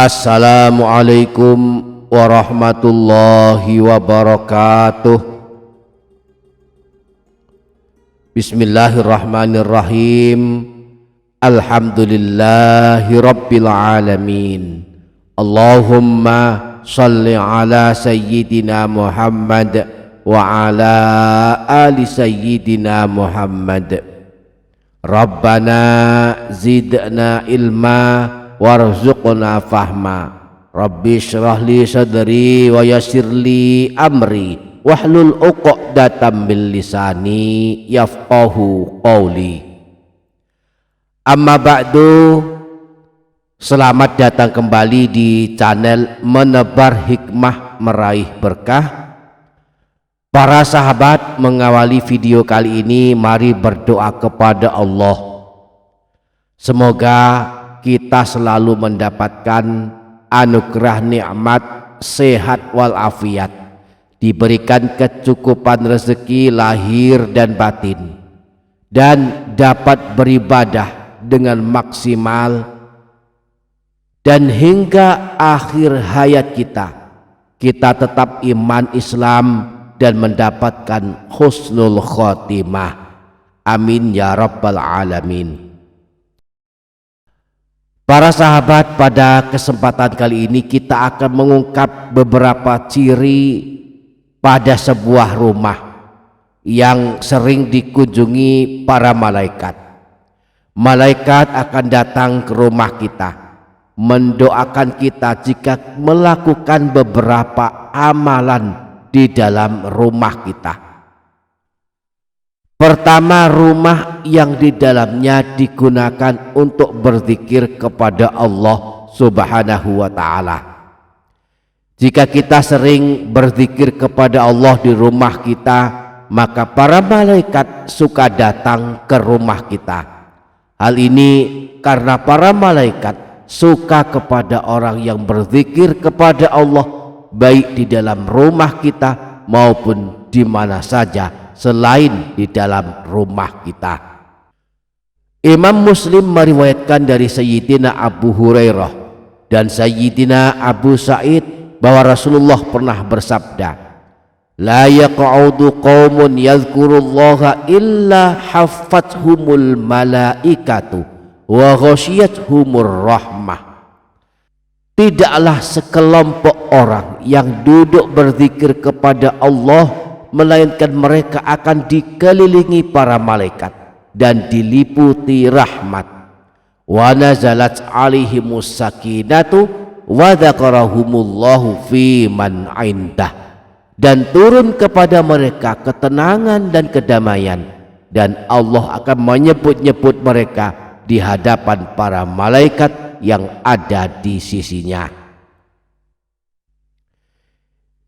Assalamualaikum warahmatullahi wabarakatuh. Bismillahirrahmanirrahim. Alhamdulillahi rabbil alamin. Allahumma salli ala sayyidina Muhammad wa ala ali sayyidina Muhammad. Rabbana zidna ilma warzuqna fahma. Rabbi shrah li sadri wa yassir li amri wahlul 'uqdatam min lisani yafqahu qawli. Amma ba'du. Selamat datang kembali di channel Menebar Hikmah Meraih Berkah. Para sahabat, mengawali video kali ini mari berdoa kepada Allah. Semoga kita selalu mendapatkan anugerah nikmat sehat walafiat, diberikan kecukupan rezeki lahir dan batin, dan dapat beribadah dengan maksimal, dan hingga akhir hayat kita tetap iman Islam dan mendapatkan husnul khotimah. Amin ya rabbal alamin. Para sahabat, pada kesempatan kali ini kita akan mengungkap beberapa ciri pada sebuah rumah yang sering dikunjungi para malaikat. Malaikat akan datang ke rumah kita, mendoakan kita jika melakukan beberapa amalan di dalam rumah kita. Pertama, rumah yang di dalamnya digunakan untuk berzikir kepada Allah Subhanahu wa ta'ala. Jika kita sering berzikir kepada Allah di rumah kita, maka para malaikat suka datang ke rumah kita. Hal ini karena para malaikat suka kepada orang yang berzikir kepada Allah, baik di dalam rumah kita maupun di mana saja selain di dalam rumah kita. Imam Muslim meriwayatkan dari Sayyidina Abu Hurairah dan Sayyidina Abu Sa'id bahwa Rasulullah pernah bersabda, la yaq'udu qaumun yadhkurullaha illa haffathumul malaikatu wa ghasyiyatuhumur rahmah. Tidaklah sekelompok orang yang duduk berzikir kepada Allah, melainkan mereka akan dikelilingi para malaikat dan diliputi rahmat. Wa nazalat alaihimus sakinatu wa dzakarahumullahu fi man indah. Dan turun kepada mereka ketenangan dan kedamaian, dan Allah akan menyebut-nyebut mereka di hadapan para malaikat yang ada di sisinya.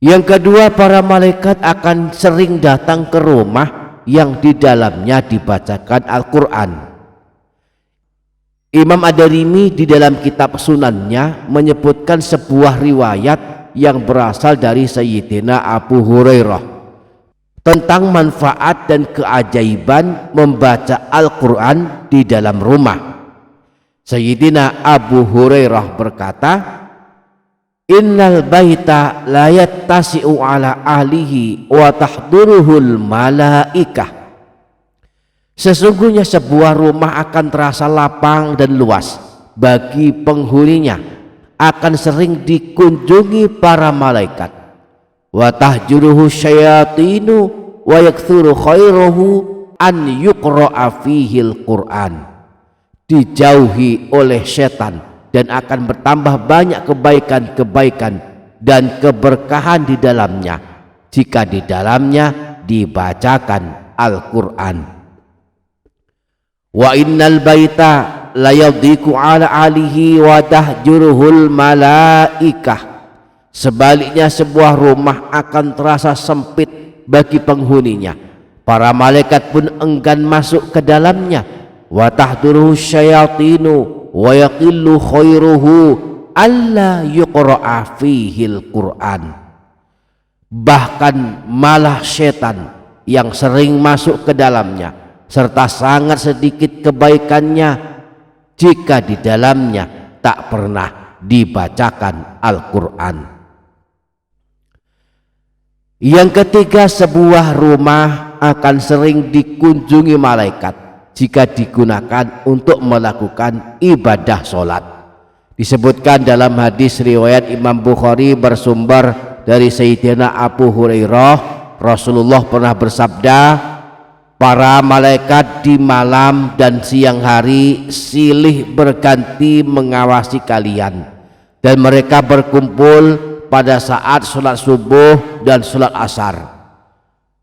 Yang kedua, para malaikat akan sering datang ke rumah yang di dalamnya dibacakan Al-Quran. Imam Ad-Darimi di dalam kitab Sunannya menyebutkan sebuah riwayat yang berasal dari Sayyidina Abu Hurairah tentang manfaat dan keajaiban membaca Al-Quran di dalam rumah. Sayyidina Abu Hurairah berkata, innal baita la yattasi'u ala ahlihi wa tahduruhul malaikah. Sesungguhnya sebuah rumah akan terasa lapang dan luas bagi penghuninya, akan sering dikunjungi para malaikat. Wa tahjuruhu syayatinu wa yakthuru khairuhu an yuqra'a fihil Qur'an. Dijauhi oleh setan dan akan bertambah banyak kebaikan-kebaikan dan keberkahan di dalamnya jika di dalamnya dibacakan Al-Quran. Wa innal baita la yadhiku ala alihi wa tahjuruhul malaikah. Sebaliknya sebuah rumah akan terasa sempit bagi penghuninya, para malaikat pun enggan masuk ke dalamnya. Wa tahduruhu syayatinu wa yaqillu khairuhu alla yuqra'a fihil Qur'an. Bahkan malah setan yang sering masuk ke dalamnya, serta sangat sedikit kebaikannya jika di dalamnya tak pernah dibacakan Al-Quran. Yang ketiga, sebuah rumah akan sering dikunjungi malaikat jika digunakan untuk melakukan ibadah sholat. Disebutkan dalam hadis riwayat Imam Bukhari bersumber dari Sayyidina Abu Hurairah, Rasulullah pernah bersabda, para malaikat di malam dan siang hari silih berganti mengawasi kalian, dan mereka berkumpul pada saat sholat subuh dan sholat asar.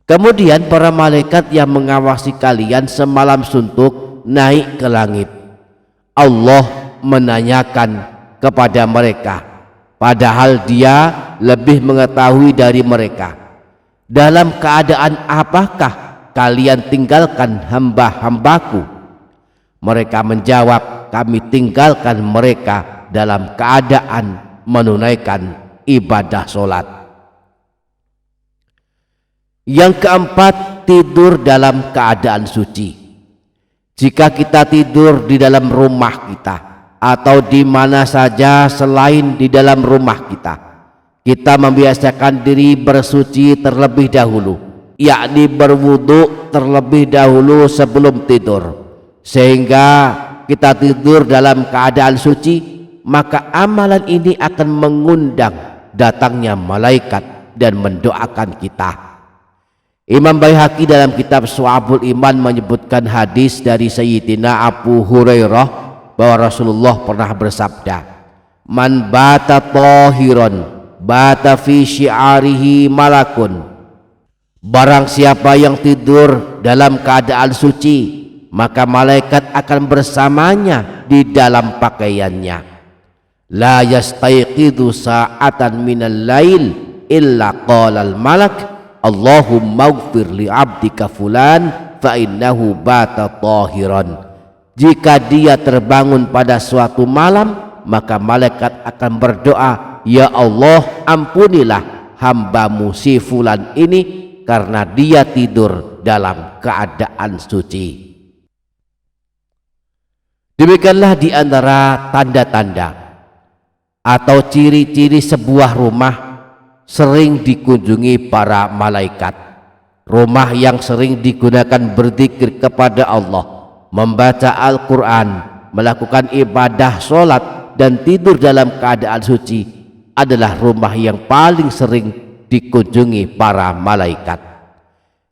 Kemudian para malaikat yang mengawasi kalian semalam suntuk naik ke langit. Allah menanyakan kepada mereka, padahal dia lebih mengetahui dari mereka, dalam keadaan apakah kalian tinggalkan hamba-hambaku? Mereka menjawab, kami tinggalkan mereka dalam keadaan menunaikan ibadah sholat. Yang keempat, tidur dalam keadaan suci. Jika kita tidur di dalam rumah kita atau di mana saja selain di dalam rumah kita, kita membiasakan diri bersuci terlebih dahulu, yakni berwudu terlebih dahulu sebelum tidur, sehingga kita tidur dalam keadaan suci, maka amalan ini akan mengundang datangnya malaikat dan mendoakan kita. Imam Baihaqi dalam kitab Syu'abul Iman menyebutkan hadis dari Sayyidina Abu Hurairah bahwa Rasulullah pernah bersabda, man bata tahiran bata fi syi'arihi malakun. Barang siapa yang tidur dalam keadaan suci, maka malaikat akan bersamanya di dalam pakaiannya. La yastayqidu sa'atan minal lail illa qalal malak Allahumma ighfir li abdika fulan fa innahu bata tahiran. Jika dia terbangun pada suatu malam, maka malaikat akan berdoa, ya Allah, ampunilah hambamu si fulan ini karena dia tidur dalam keadaan suci. Demikianlah di antara tanda-tanda atau ciri-ciri sebuah rumah sering dikunjungi para malaikat. Rumah yang sering digunakan berzikir kepada Allah, membaca Al-Quran, melakukan ibadah sholat, dan tidur dalam keadaan suci adalah rumah yang paling sering dikunjungi para malaikat.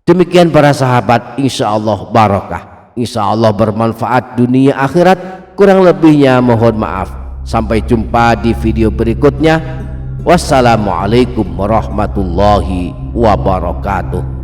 Demikian para sahabat, insya Allah barakah, insya Allah bermanfaat dunia akhirat. Kurang lebihnya mohon maaf. Sampai jumpa di video berikutnya. Wassalamualaikum warahmatullahi wabarakatuh.